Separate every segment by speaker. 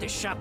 Speaker 1: s'échappe.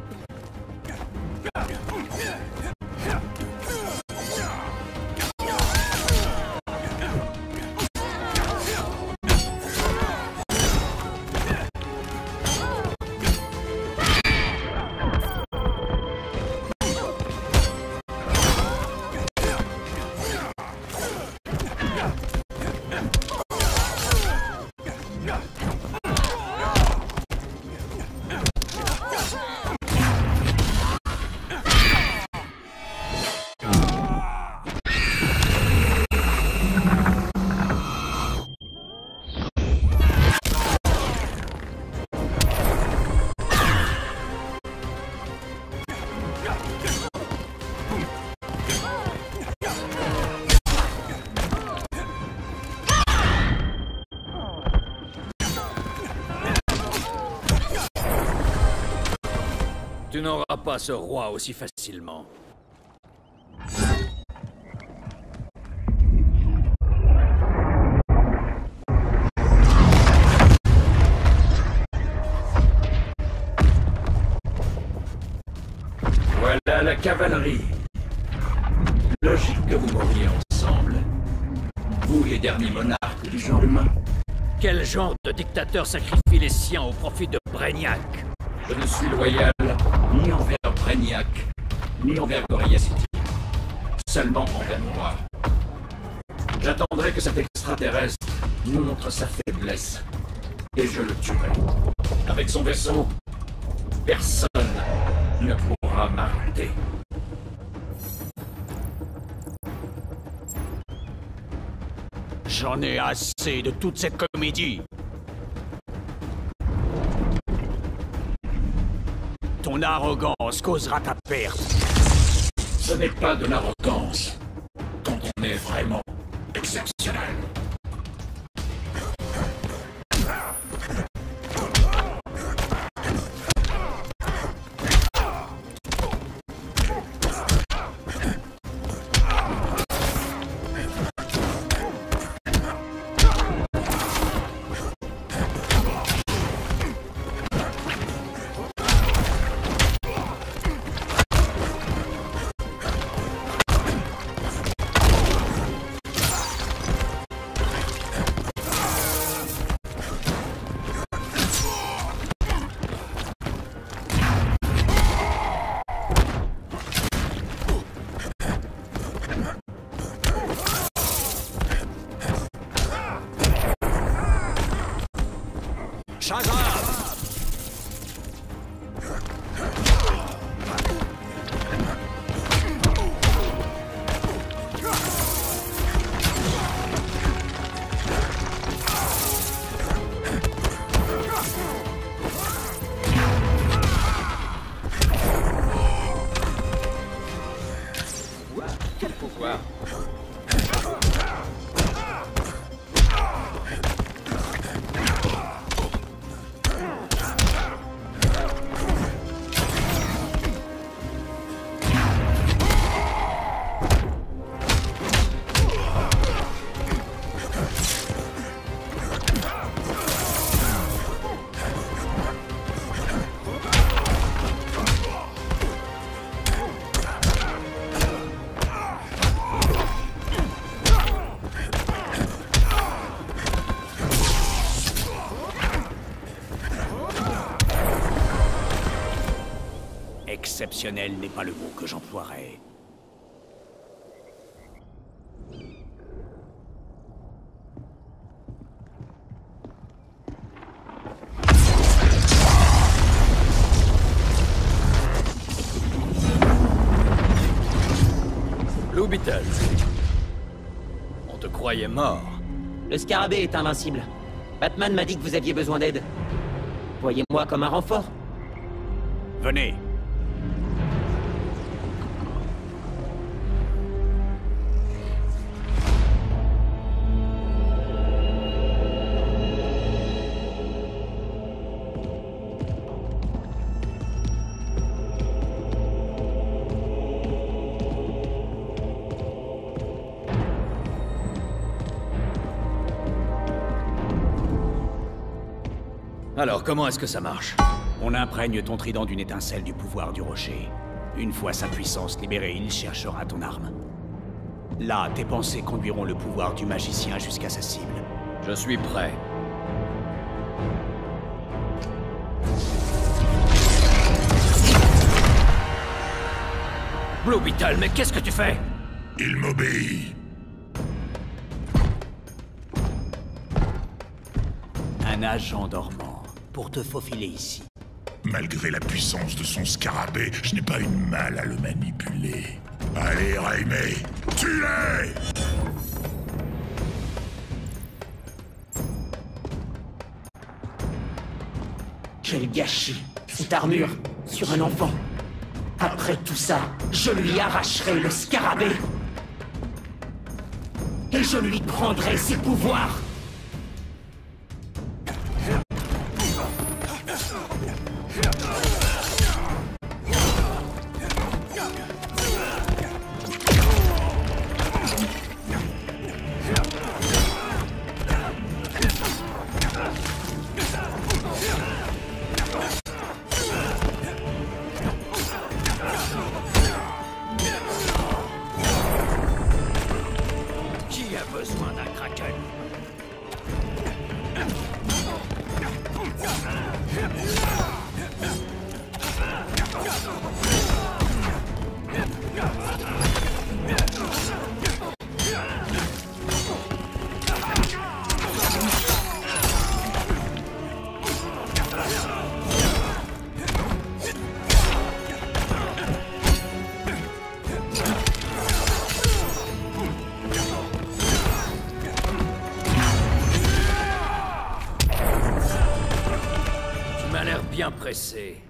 Speaker 1: Tu n'auras pas ce roi aussi facilement.
Speaker 2: Voilà la cavalerie. Logique que vous mouriez ensemble. Vous, les derniers monarques du genre humain.
Speaker 1: Quel genre de dictateur sacrifie les siens au profit de Brainiac?
Speaker 2: Je ne suis loyal ni envers Brainiac, ni envers Gorilla City. Seulement envers moi. J'attendrai que cet extraterrestre montre sa faiblesse. Et je le tuerai. Avec son vaisseau, personne ne pourra m'arrêter.
Speaker 1: J'en ai assez de toute cette comédie. Ton arrogance causera ta perte.
Speaker 2: Ce n'est pas de l'arrogance quand on est vraiment exceptionnel.
Speaker 1: Quel pouvoir! Exceptionnel n'est pas le mot que j'emploierais. Blue Beetle. On te croyait mort.
Speaker 3: Le scarabée est invincible. Batman m'a dit que vous aviez besoin d'aide. Voyez-moi comme un renfort.
Speaker 1: Venez. Alors, comment est-ce que ça marche? On imprègne ton trident d'une étincelle du pouvoir du rocher. Une fois sa puissance libérée, il cherchera ton arme. Là, tes pensées conduiront le pouvoir du magicien jusqu'à sa cible.
Speaker 4: Je suis prêt.
Speaker 1: Blue Beetle, mais qu'est-ce que tu fais?
Speaker 5: Il m'obéit.
Speaker 1: Un agent dormant, pour te faufiler ici.
Speaker 5: Malgré la puissance de son scarabée, je n'ai pas eu de mal à le manipuler. Allez, Raimé, tue-les!
Speaker 3: Quel gâchis! Cette armure, sur un enfant! Après tout ça, je lui arracherai le scarabée! Et je lui prendrai ses pouvoirs!
Speaker 1: Qui a besoin d'un kraken? Tu m'as l'air bien pressé.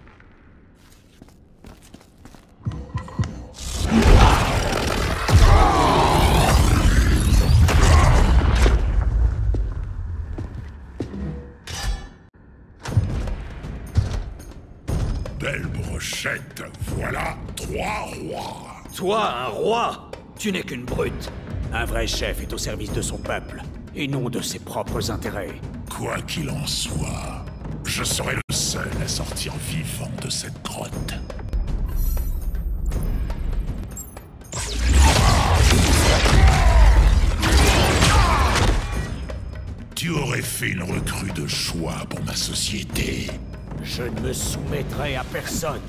Speaker 5: Belle brochette, voilà 3 rois.
Speaker 1: Toi, un roi? Tu n'es qu'une brute. Un vrai chef est au service de son peuple, et non de ses propres intérêts.
Speaker 5: Quoi qu'il en soit, je serai le seul à sortir vivant de cette grotte. Tu aurais fait une recrue de choix pour ma société.
Speaker 1: Je ne me soumettrai à personne.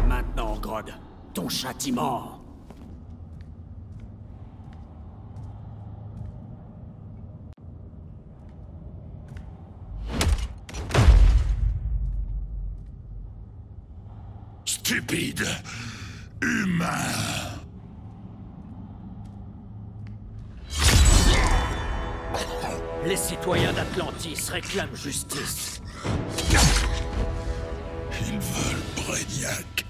Speaker 1: Maintenant, Grodd, ton châtiment.
Speaker 5: Stupide, humain.
Speaker 1: Les citoyens d'Atlantis réclament justice.
Speaker 5: Ils veulent Brainiac.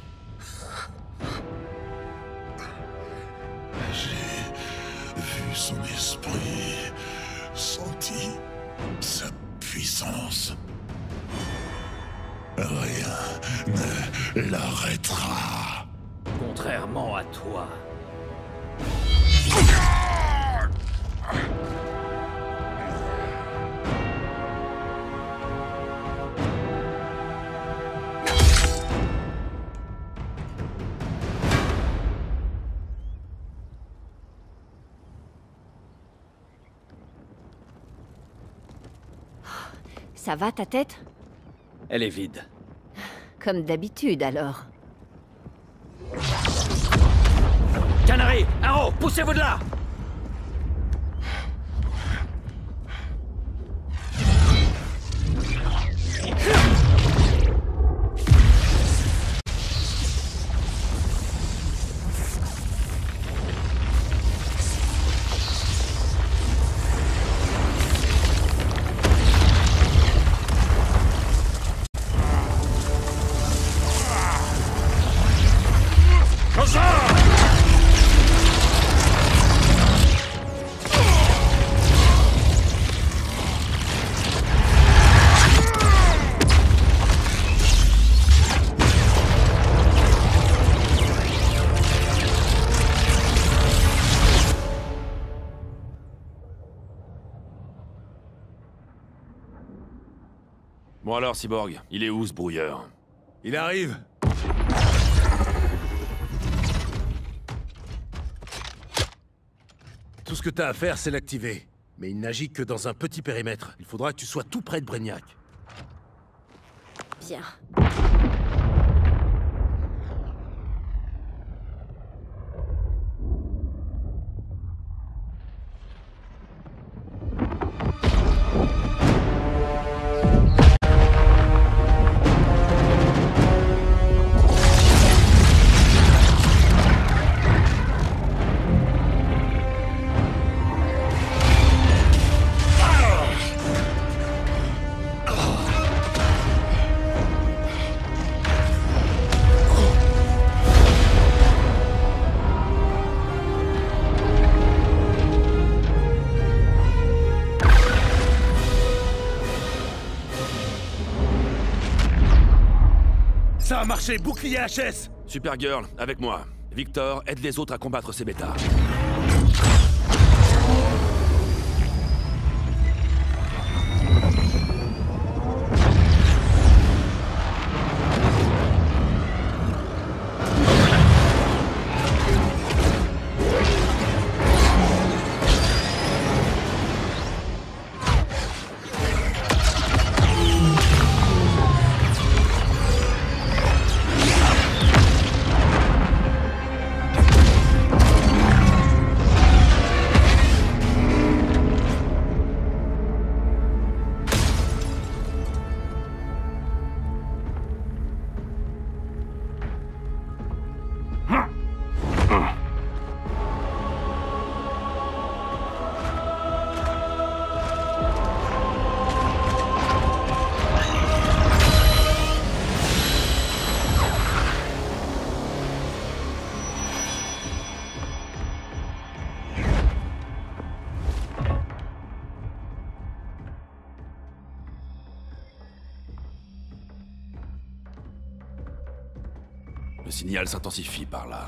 Speaker 5: J'ai vu son esprit, senti sa puissance. Rien ne l'arrêtera.
Speaker 1: Contrairement à toi.
Speaker 4: Ça va ta tête?
Speaker 1: Elle est vide.
Speaker 4: Comme d'habitude alors.
Speaker 1: Canary! Arrow! Poussez-vous de là!
Speaker 6: Bon alors, Cyborg, il est où ce brouilleur?
Speaker 7: Il arrive. Tout ce que t'as à faire, c'est l'activer. Mais il n'agit que dans un petit périmètre. Il faudra que tu sois tout près de Brainiac.
Speaker 4: Bien.
Speaker 7: Ça a marché, bouclier HS!
Speaker 6: Supergirl, avec moi. Victor, aide les autres à combattre ces bêtas. Le signal s'intensifie par là.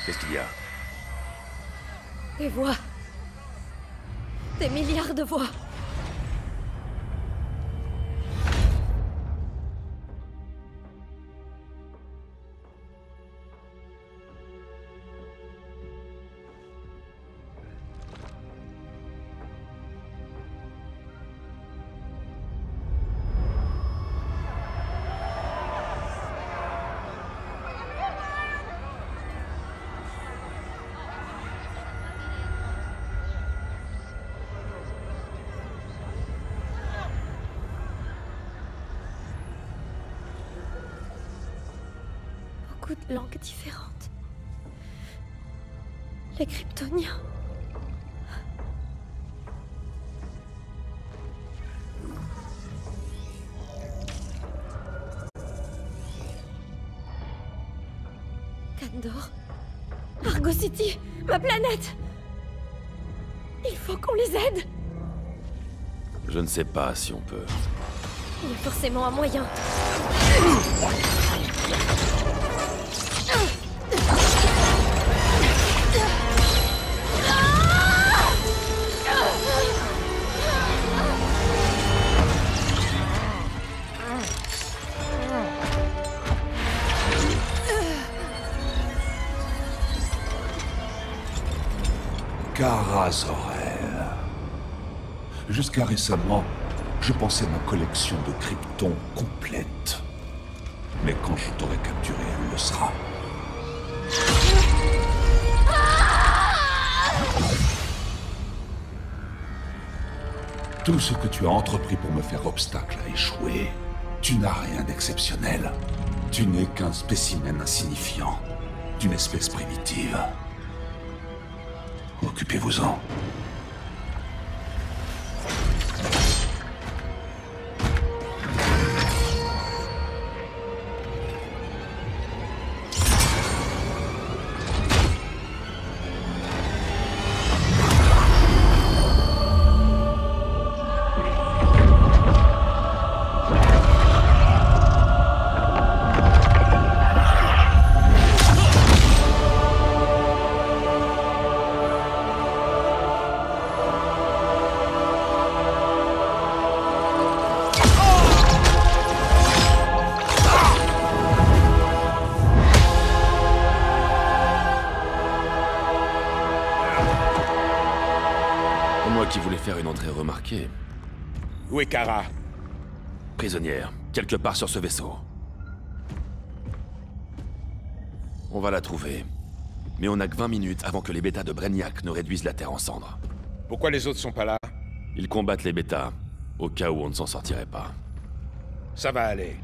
Speaker 6: Qu'est-ce qu'il y a?
Speaker 4: Des voix. Des milliards de voix. Beaucoup de langues différentes. Les Kryptoniens. Kandor. Argo City, ma planète. Il faut qu'on les aide.
Speaker 6: Je ne sais pas si on peut.
Speaker 4: Il y a forcément un moyen.
Speaker 8: Kara Zor-El. Jusqu'à récemment, je pensais ma collection de krypton complète. Mais quand je t'aurai capturé, elle le sera. Tout ce que tu as entrepris pour me faire obstacle a échoué. Tu n'as rien d'exceptionnel. Tu n'es qu'un spécimen insignifiant, d'une espèce primitive. Occupez-vous-en.
Speaker 6: Moi qui voulais faire une entrée remarquée.
Speaker 7: Où est Kara?
Speaker 6: Prisonnière, quelque part sur ce vaisseau. On va la trouver. Mais on n'a que 20 minutes avant que les bêtas de Brainiac ne réduisent la Terre en cendres.
Speaker 7: Pourquoi les autres sont pas là?
Speaker 6: Ils combattent les bêtas, au cas où on ne s'en sortirait pas.
Speaker 7: Ça va aller.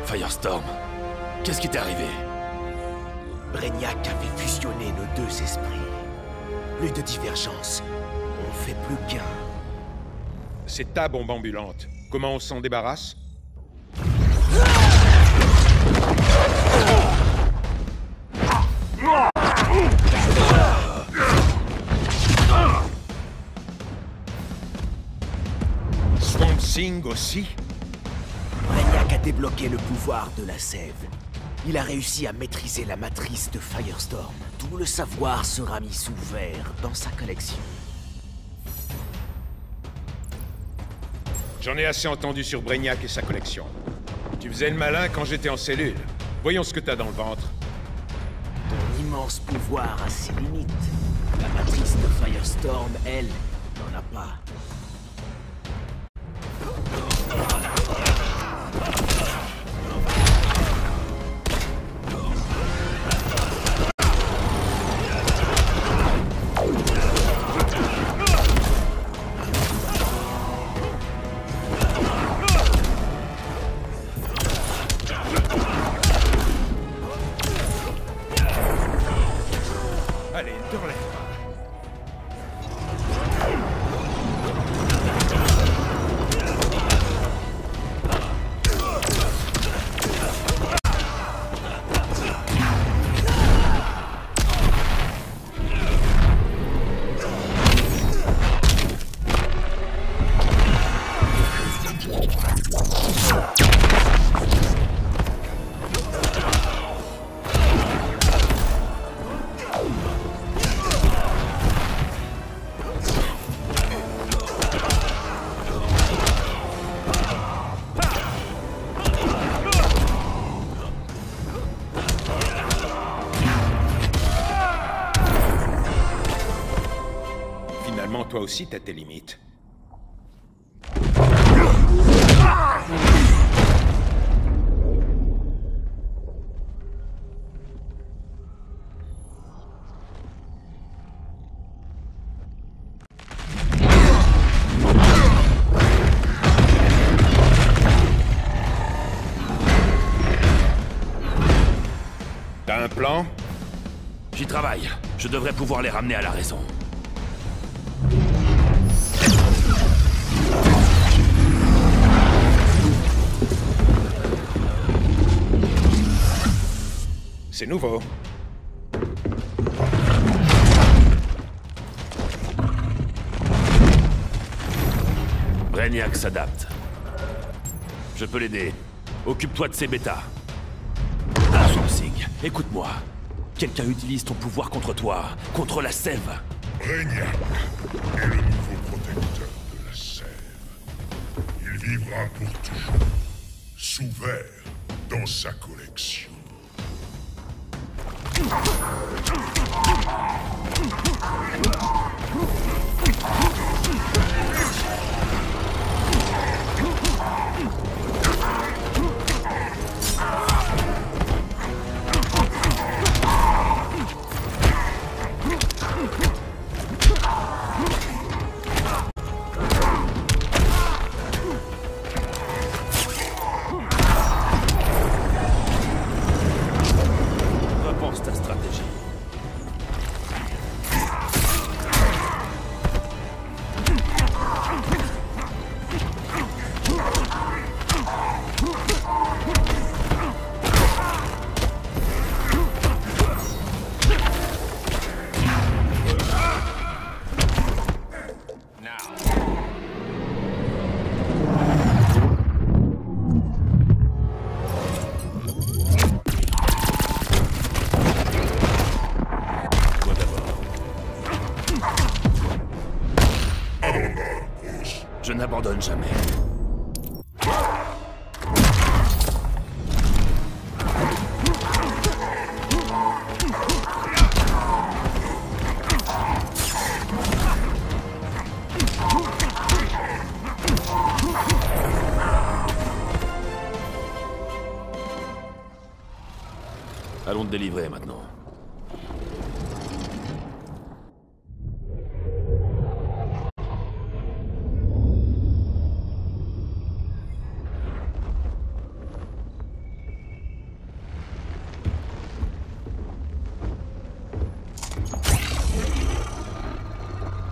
Speaker 6: Firestorm, qu'est-ce qui t'est arrivé?
Speaker 9: Brainiac avait fusionné nos deux esprits. Plus de divergence. On fait plus qu'un.
Speaker 7: C'est ta bombe ambulante. Comment on s'en débarrasse? Swamp Thing aussi?
Speaker 9: Brainiac a débloqué le pouvoir de la sève. Il a réussi à maîtriser la matrice de Firestorm. Tout le savoir sera mis sous verre dans sa collection.
Speaker 7: J'en ai assez entendu sur Brainiac et sa collection. Tu faisais le malin quand j'étais en cellule. Voyons ce que t'as dans le ventre.
Speaker 9: Ton immense pouvoir a ses limites. La matrice de Firestorm, elle, n'en a pas.
Speaker 7: Allez, te relève. Finalement, toi aussi, t'as tes limites. T'as un plan?
Speaker 6: J'y travaille. Je devrais pouvoir les ramener à la raison.
Speaker 7: C'est nouveau.
Speaker 6: Brainiac s'adapte. Je peux l'aider. Occupe-toi de ces bêtas. Ah, Swamp Thing, écoute-moi. Quelqu'un utilise ton pouvoir contre toi, contre la sève.
Speaker 5: Brainiac est le nouveau protecteur. vivra pour toujours, sous verre, dans sa collection.
Speaker 6: Repense ta stratégie. Je n'abandonne jamais. Allons te délivrer maintenant.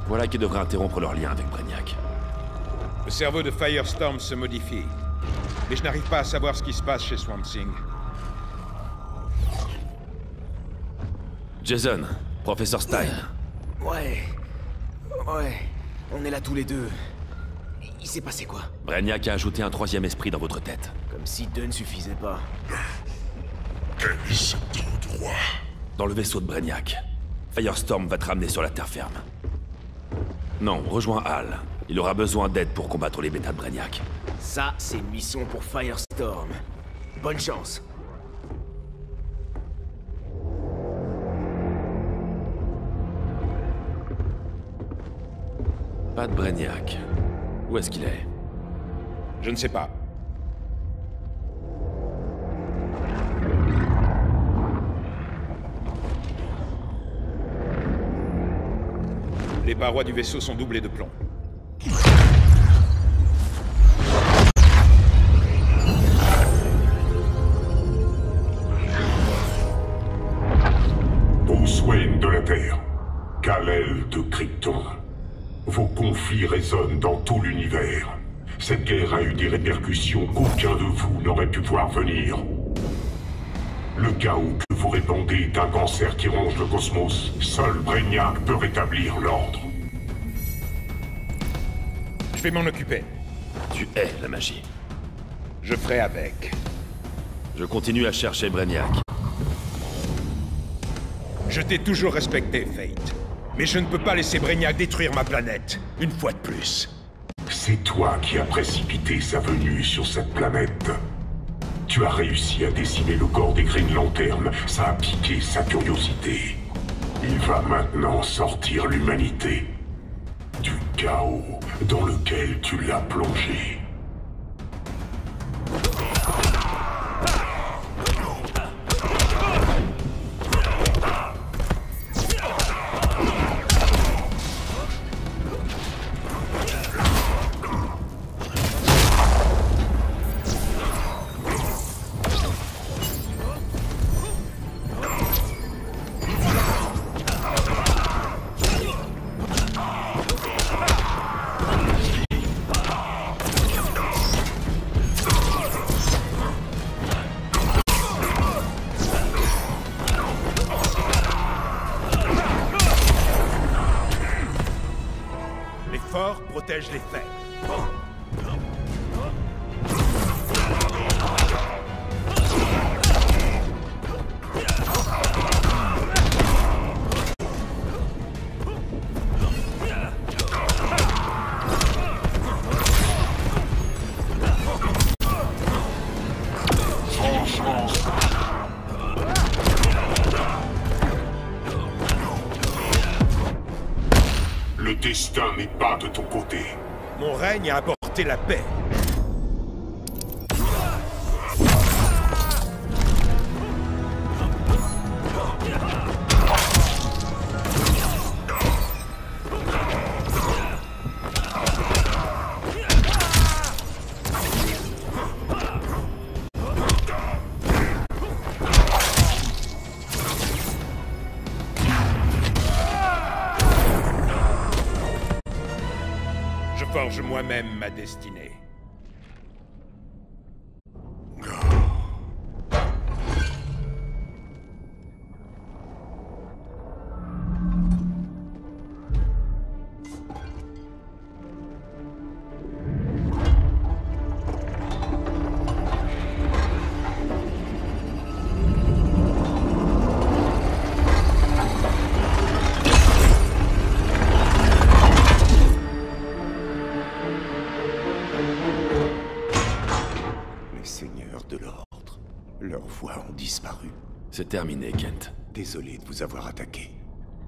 Speaker 6: Voilà qui devrait interrompre leur lien avec Brainiac.
Speaker 10: Le cerveau de Firestorm se modifie. Mais je n'arrive pas à savoir ce qui se passe chez Swamp Thing.
Speaker 6: Jason, professeur Stein.
Speaker 9: Ouais, on est là tous les deux. Il s'est passé quoi?
Speaker 6: Brainiac a ajouté un troisième esprit dans votre tête.
Speaker 9: Comme si deux ne suffisait pas.
Speaker 5: Est-ce tout droit?
Speaker 6: Dans le vaisseau de Brainiac. Firestorm va te ramener sur la terre ferme. Non, rejoins Hal. Il aura besoin d'aide pour combattre les bêtas de Brainiac.
Speaker 9: Ça, c'est une mission pour Firestorm. Bonne chance.
Speaker 6: Pas de Brainiac. Où est-ce qu'il est?
Speaker 10: Je ne sais pas. Les parois du vaisseau sont doublées de plomb.
Speaker 11: Bruce Wayne de la Terre, Kal-El de Krypton. Vos conflits résonnent dans tout l'univers. Cette guerre a eu des répercussions qu'aucun de vous n'aurait pu voir venir. Le chaos que vous répandez est un cancer qui ronge le cosmos. Seul Brainiac peut rétablir l'ordre.
Speaker 10: Je vais m'en occuper.
Speaker 6: Tu hais la magie.
Speaker 10: Je ferai avec.
Speaker 6: Je continue à chercher Brainiac.
Speaker 10: Je t'ai toujours respecté, Fate. Mais je ne peux pas laisser Brainiac détruire ma planète, une fois de plus.
Speaker 11: C'est toi qui as précipité sa venue sur cette planète. Tu as réussi à décimer le corps des Green Lantern, ça a piqué sa curiosité. Il va maintenant sortir l'humanité du chaos dans lequel tu l'as plongé.
Speaker 10: Protège les faibles.
Speaker 11: Le destin n'est pas de ton côté.
Speaker 10: Mon règne a apporté la paix. Je forge moi-même ma destinée.
Speaker 12: Leurs voix ont disparu.
Speaker 6: C'est terminé, Kent.
Speaker 12: Désolé de vous avoir attaqué.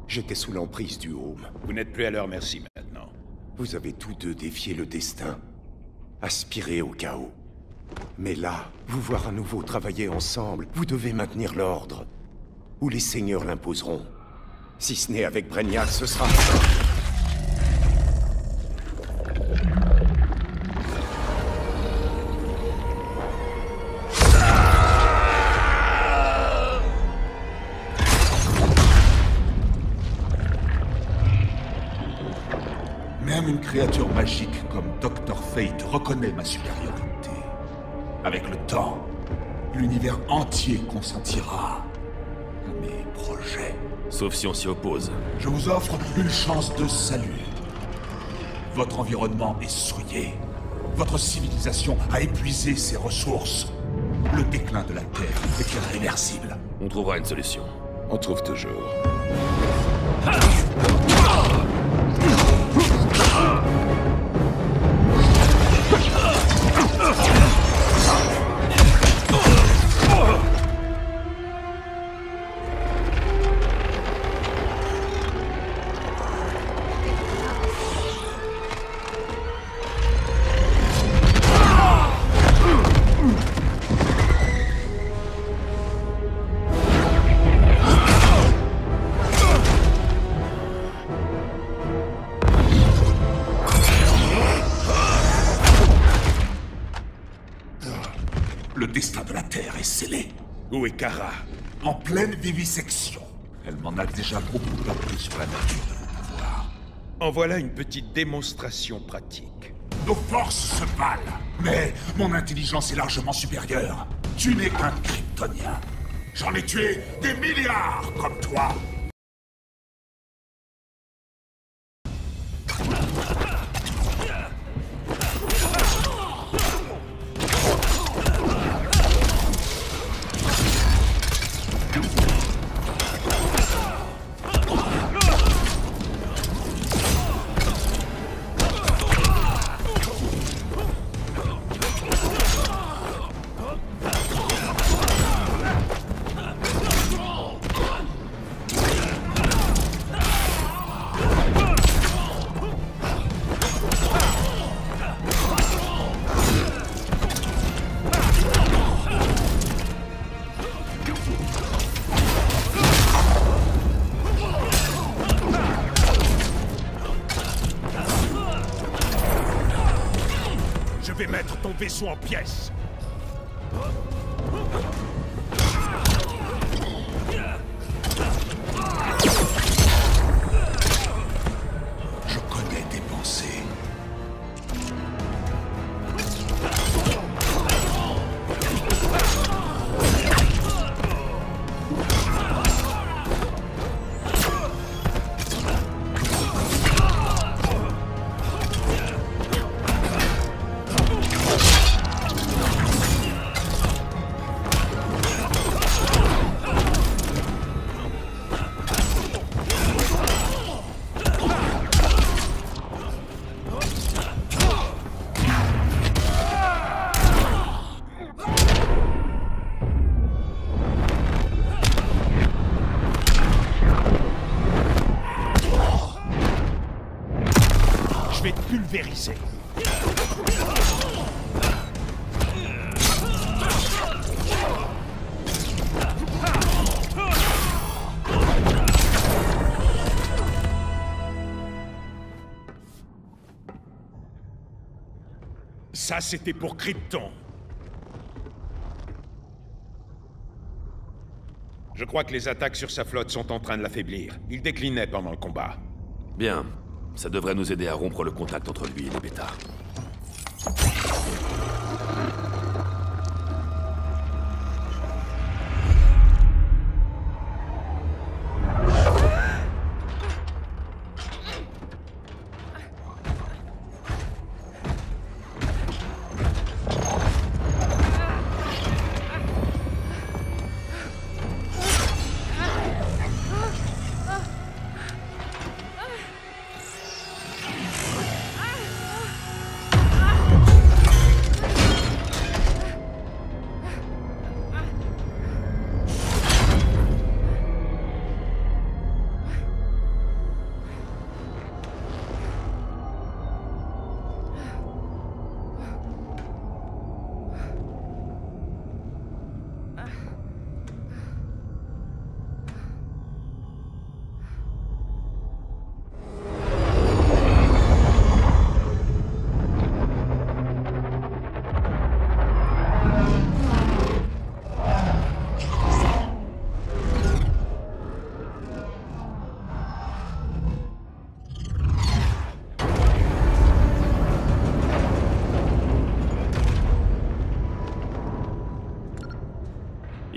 Speaker 12: J'étais sous l'emprise du Home.
Speaker 10: Vous n'êtes plus à leur merci maintenant.
Speaker 12: Vous avez tous deux défié le destin, aspiré au chaos. Mais là, vous voir à nouveau travailler ensemble, vous devez maintenir l'ordre. Ou les seigneurs l'imposeront. Si ce n'est avec Brainiac, ce sera...
Speaker 8: Même une créature magique comme Dr. Fate reconnaît ma supériorité. Avec le temps, l'univers entier consentira à mes projets.
Speaker 6: Sauf si on s'y oppose.
Speaker 8: Je vous offre une chance de salut. Votre environnement est souillé. Votre civilisation a épuisé ses ressources. Le déclin de la Terre est irréversible.
Speaker 6: On trouvera une solution.
Speaker 12: On trouve toujours.
Speaker 8: Le destin de la Terre est scellé.
Speaker 10: Où est Kara?
Speaker 8: En pleine vivisection. Elle m'en a déjà beaucoup appris sur la nature de vos pouvoirs.
Speaker 10: En voilà une petite démonstration pratique.
Speaker 8: Nos forces se valent, mais mon intelligence est largement supérieure. Tu n'es qu'un Kryptonien. J'en ai tué des milliards comme toi.
Speaker 10: Je vais mettre ton vaisseau en pièces.
Speaker 8: Je connais tes pensées.
Speaker 10: pulvérisé. Ça, c'était pour Krypton. Je crois que les attaques sur sa flotte sont en train de l'affaiblir. Il déclinait pendant le combat.
Speaker 6: Bien. Ça devrait nous aider à rompre le contact entre lui et les Bêta.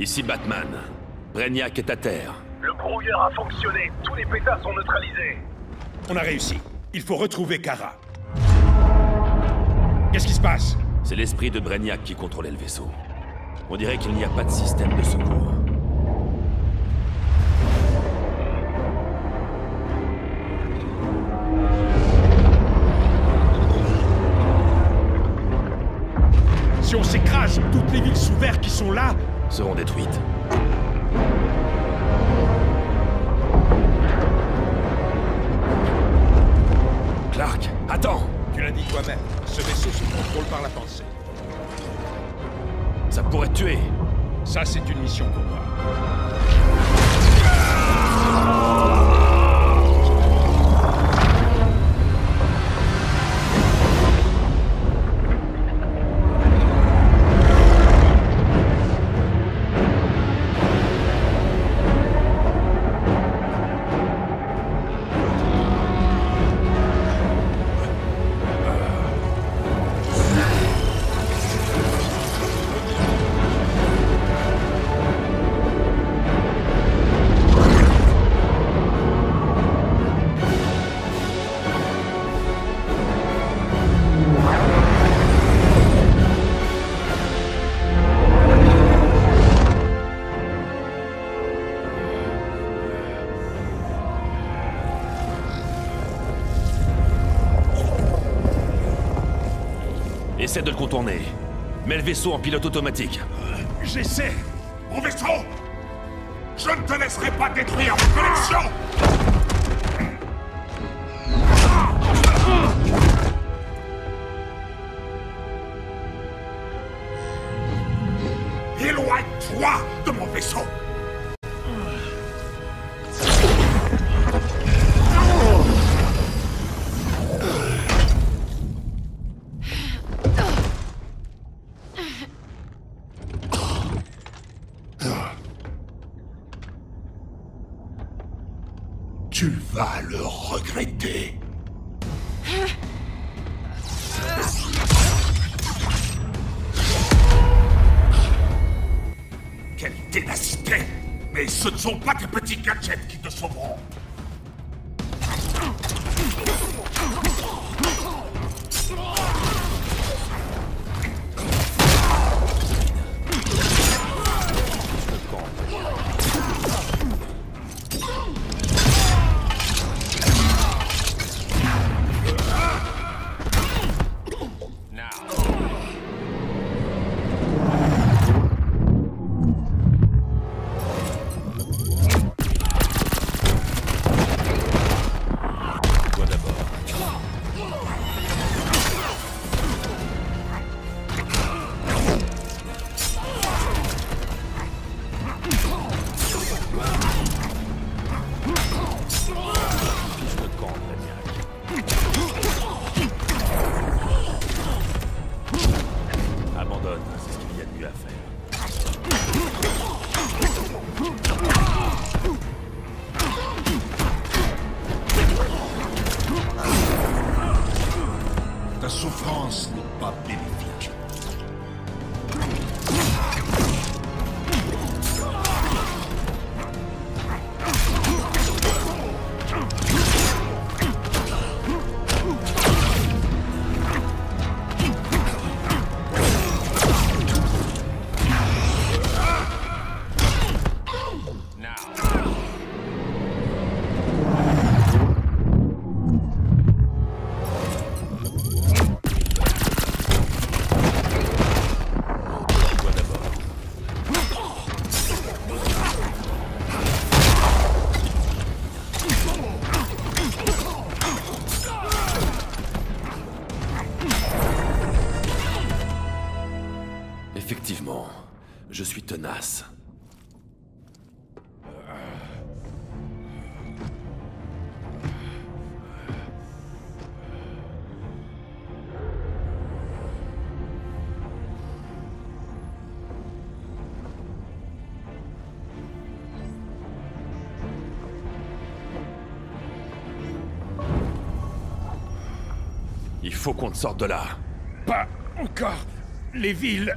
Speaker 6: Ici Batman. Brainiac est à terre.
Speaker 13: Le brouilleur a fonctionné. Tous les Bêta sont neutralisés.
Speaker 10: On a réussi. Il faut retrouver Kara. Qu'est-ce qui se passe?
Speaker 6: C'est l'esprit de Brainiac qui contrôlait le vaisseau. On dirait qu'il n'y a pas de système de secours.
Speaker 10: Si on s'écrase, toutes les villes sous verre qui sont là
Speaker 6: seront détruites. Clark, attends!
Speaker 10: Tu l'as dit toi-même, ce vaisseau se contrôle par la pensée.
Speaker 6: Ça pourrait te tuer.
Speaker 10: Ça, c'est une mission pour moi.
Speaker 6: Essaie de le contourner. Mets le vaisseau en pilote automatique.
Speaker 10: J'essaie.
Speaker 5: Mon vaisseau! Je ne te laisserai pas détruire ma collection! Éloigne-toi de mon vaisseau! Tu vas le regretter. Quelle ténacité! Mais ce ne sont pas tes petits gadgets qui te sauveront.
Speaker 6: tenace. Il faut qu'on te sorte de là.
Speaker 10: Pas encore. Les villes...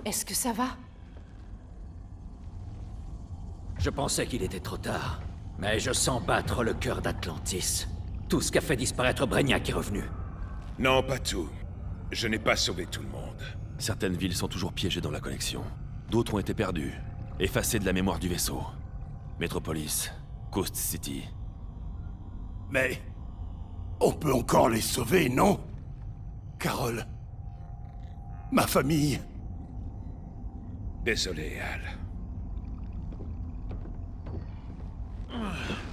Speaker 14: Est-ce que ça va?
Speaker 3: Je pensais qu'il était trop tard, mais je sens battre le cœur d'Atlantis. Tout ce qu'a fait disparaître Brainiac est revenu.
Speaker 10: Non, pas tout. Je n'ai pas sauvé tout le monde.
Speaker 6: Certaines villes sont toujours piégées dans la collection. D'autres ont été perdues, effacées de la mémoire du vaisseau. Metropolis, Coast City.
Speaker 15: Mais... on peut encore les sauver, non? Carole... ma famille...
Speaker 10: Désolé, Al.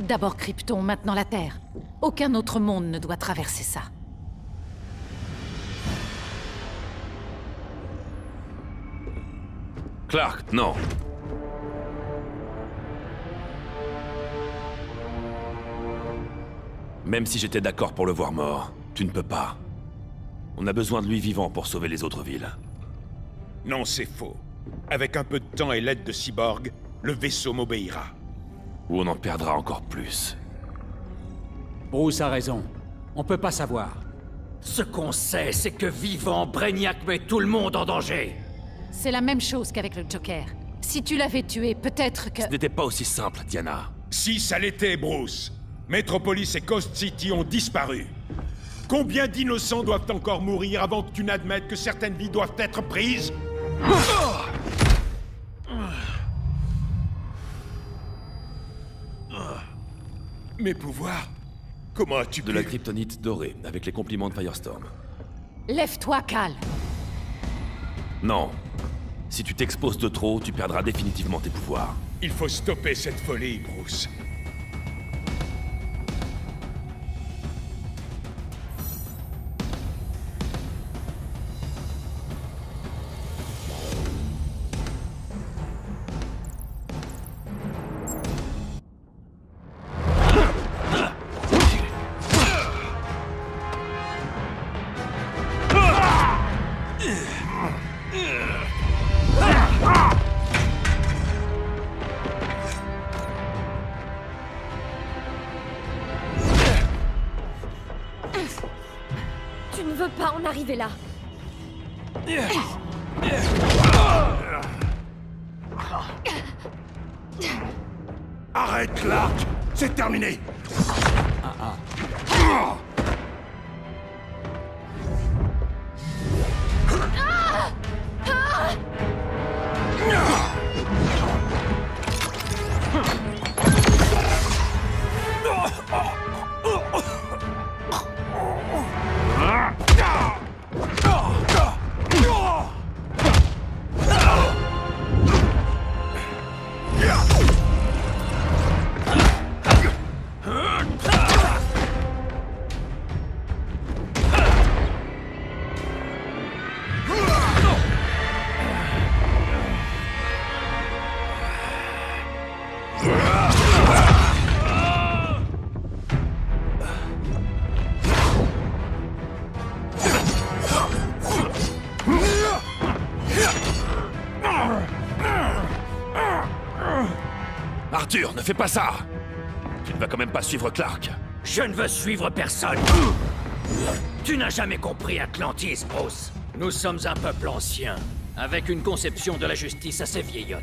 Speaker 14: D'abord Krypton, maintenant la Terre. Aucun autre monde ne doit traverser ça.
Speaker 6: Clark, non. Même si j'étais d'accord pour le voir mort, tu ne peux pas. On a besoin de lui vivant pour sauver les autres villes.
Speaker 10: Non, c'est faux. Avec un peu de temps et l'aide de Cyborg, le vaisseau m'obéira.
Speaker 6: Ou on en perdra encore plus.
Speaker 1: Bruce a raison. On peut pas savoir.
Speaker 3: Ce qu'on sait, c'est que vivant, Brainiac met tout le monde en danger.
Speaker 14: C'est la même chose qu'avec le Joker. Si tu l'avais tué, peut-être que...
Speaker 6: Ce n'était pas aussi simple, Diana.
Speaker 10: Si ça l'était, Bruce. Metropolis et Coast City ont disparu. Combien d'innocents doivent encore mourir avant que tu n'admettes que certaines vies doivent être prises? Mes pouvoirs? Comment as-tu pu...
Speaker 6: De la kryptonite dorée, avec les compliments de Firestorm.
Speaker 14: Lève-toi, Cal.
Speaker 6: Non. Si tu t'exposes de trop, tu perdras définitivement tes pouvoirs.
Speaker 10: Il faut stopper cette folie, Bruce.
Speaker 4: Tu ne veux pas en arriver là.
Speaker 15: Arrête, Clark! C'est terminé!
Speaker 6: Arthur, ne fais pas ça! Tu ne vas quand même pas suivre Clark.
Speaker 3: Je ne veux suivre personne. Tu n'as jamais compris Atlantis, Bruce. Nous sommes un peuple ancien, avec une conception de la justice assez vieillotte.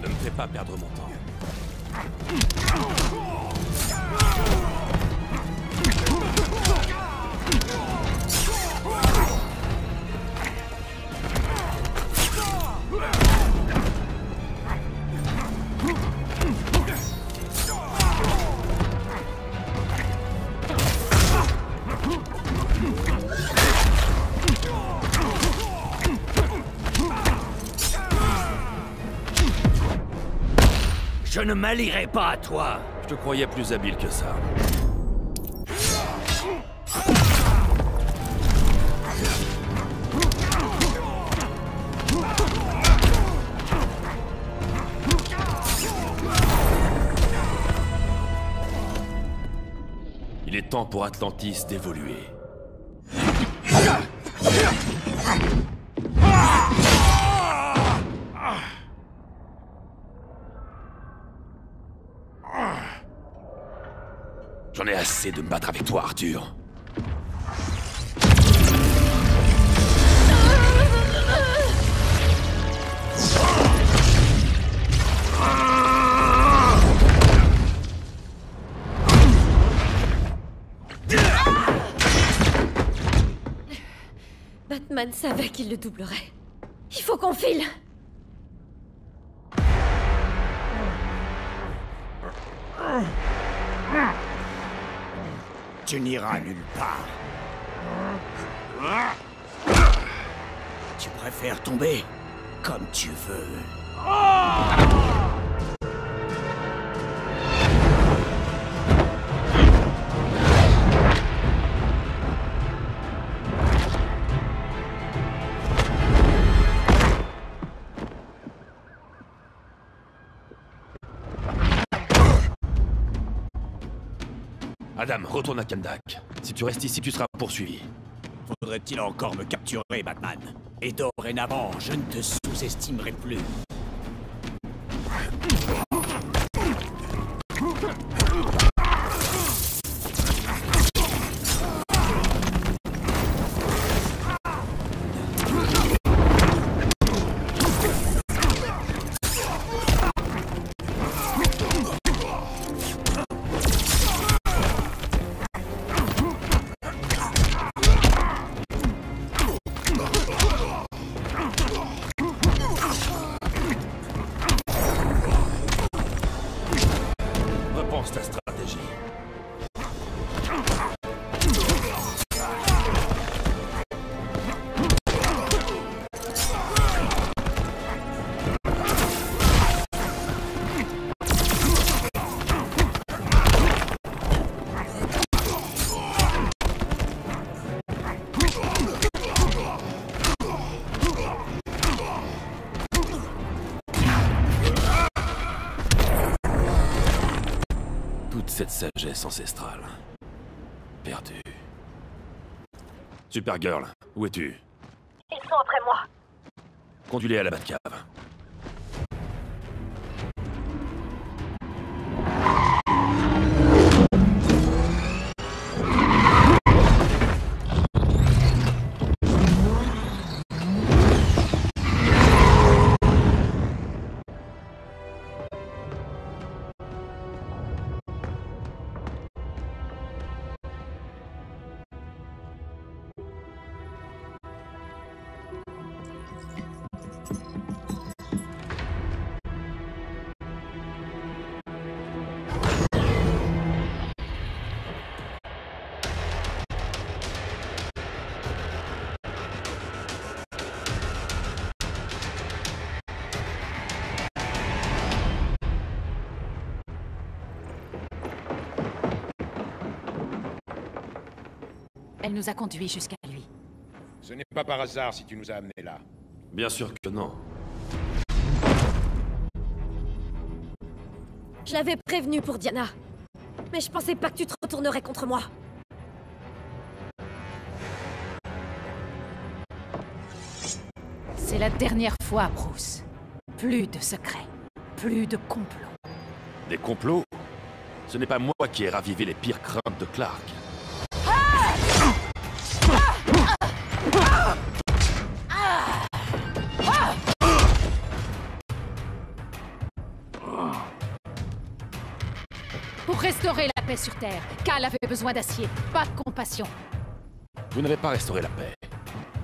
Speaker 6: Ne me fais pas perdre mon temps.
Speaker 3: Je ne m'allierai pas à toi.
Speaker 6: Je te croyais plus habile que ça. Il est temps pour Atlantis d'évoluer. J'en ai assez de me battre avec toi, Arthur.
Speaker 4: Batman savait qu'il le doublerait. Il faut qu'on file.
Speaker 1: Tu n'iras nulle part. Tu préfères tomber comme tu veux.
Speaker 6: Adam, retourne à Kahndaq. Si tu restes ici, tu seras poursuivi.
Speaker 1: Faudrait-il encore me capturer, Batman? Et dorénavant, je ne te sous-estimerai plus.
Speaker 6: Repense ta stratégie. Toute cette sagesse ancestrale. Perdue. Supergirl, où es-tu?
Speaker 4: Ils sont après moi.
Speaker 6: Conduis-les à la Batcave.
Speaker 14: Elle nous a conduits jusqu'à lui.
Speaker 10: Ce n'est pas par hasard si tu nous as amenés là.
Speaker 6: Bien sûr que non.
Speaker 4: Je l'avais prévenu pour Diana. Mais je pensais pas que tu te retournerais contre moi.
Speaker 14: C'est la dernière fois, Bruce. Plus de secrets. Plus de complots.
Speaker 6: Des complots? Ce n'est pas moi qui ai ravivé les pires craintes de Clark.
Speaker 14: Pour restaurer la paix sur Terre, Cal avait besoin d'acier, pas de compassion.
Speaker 6: Vous n'avez pas restauré la paix.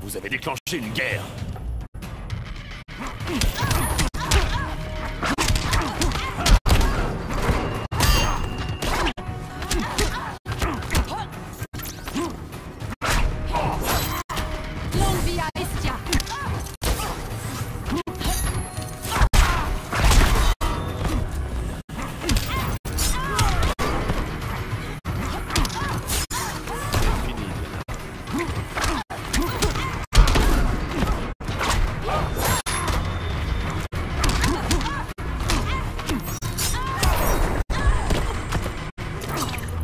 Speaker 6: Vous avez déclenché une guerre.
Speaker 14: Longue vie à Estia.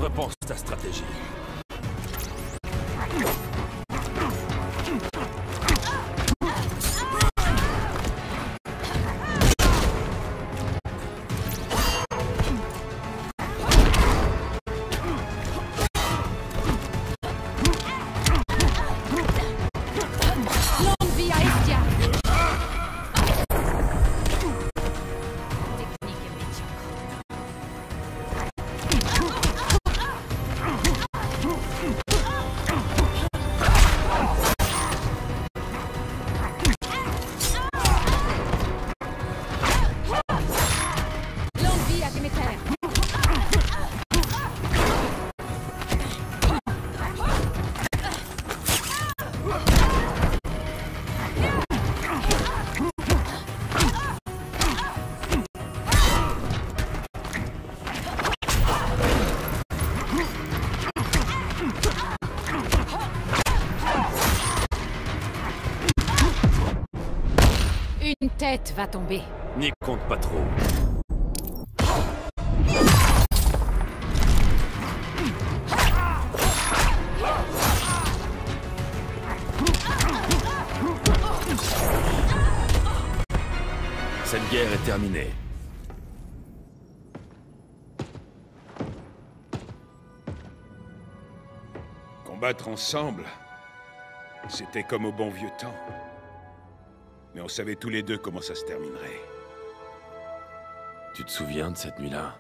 Speaker 6: Repense ta stratégie.
Speaker 14: Longue vie à Estia. Technique et médiocre. Longue vie à Déméter. Une tête va tomber.
Speaker 6: N'y compte pas trop. Cette guerre est terminée.
Speaker 10: Combattre ensemble, c'était comme au bon vieux temps. Mais on savait tous les deux comment ça se terminerait.
Speaker 6: Tu te souviens de cette nuit-là,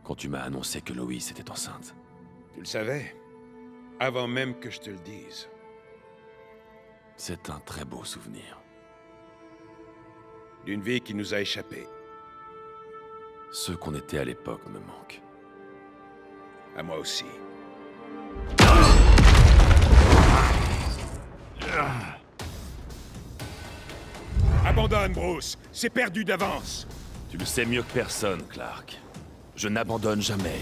Speaker 6: quand tu m'as annoncé que Loïs était enceinte?
Speaker 10: Tu le savais, avant même que je te le dise.
Speaker 6: C'est un très beau souvenir.
Speaker 10: D'une vie qui nous a échappé.
Speaker 6: Ceux qu'on était à l'époque me manquent.
Speaker 10: À moi aussi. Abandonne, Bruce. C'est perdu d'avance.
Speaker 6: Tu le sais mieux que personne, Clark. Je n'abandonne jamais.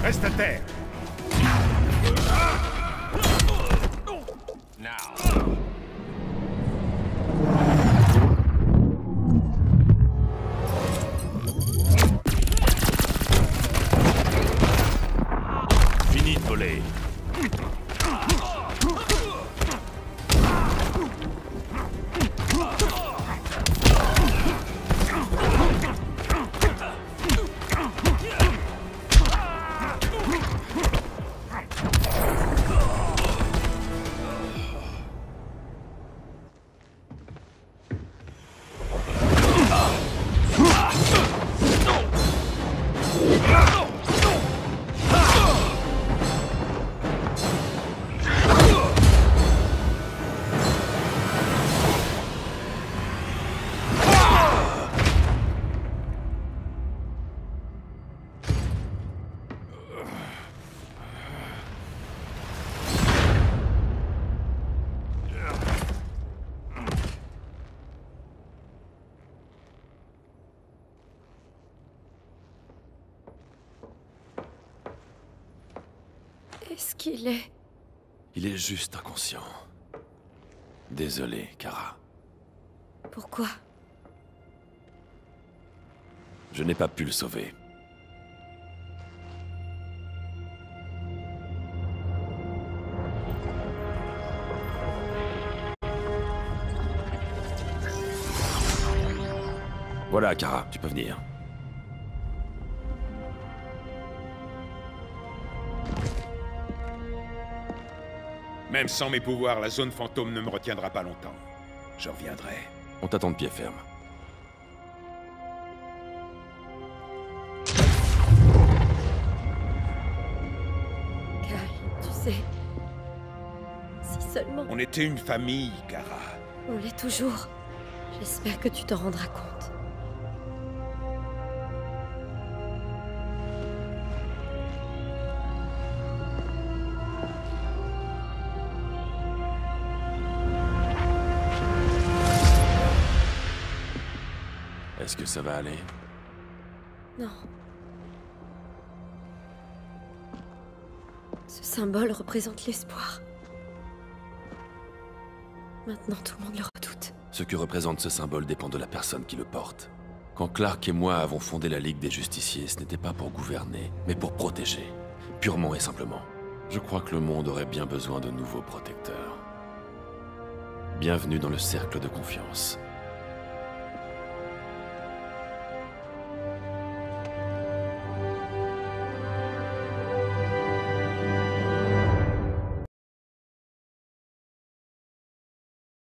Speaker 10: Reste à terre.
Speaker 6: Fini de voler.
Speaker 4: Qu'est-ce qu'il est?
Speaker 6: Il est juste inconscient. Désolé, Kara.
Speaker 4: Pourquoi?
Speaker 6: Je n'ai pas pu le sauver. Voilà, Kara, tu peux venir.
Speaker 10: Même sans mes pouvoirs, la zone fantôme ne me retiendra pas longtemps. Je reviendrai.
Speaker 6: On t'attend de pied ferme.
Speaker 4: Cal, tu sais... Si seulement...
Speaker 10: On était une famille, Kara.
Speaker 4: On l'est toujours. J'espère que tu t'en rendras compte.
Speaker 6: Est-ce que ça va aller?
Speaker 4: Non. Ce symbole représente l'espoir. Maintenant, tout le monde le redoute.
Speaker 6: Ce que représente ce symbole dépend de la personne qui le porte. Quand Clark et moi avons fondé la Ligue des Justiciers, ce n'était pas pour gouverner, mais pour protéger. Purement et simplement. Je crois que le monde aurait bien besoin de nouveaux protecteurs. Bienvenue dans le cercle de confiance.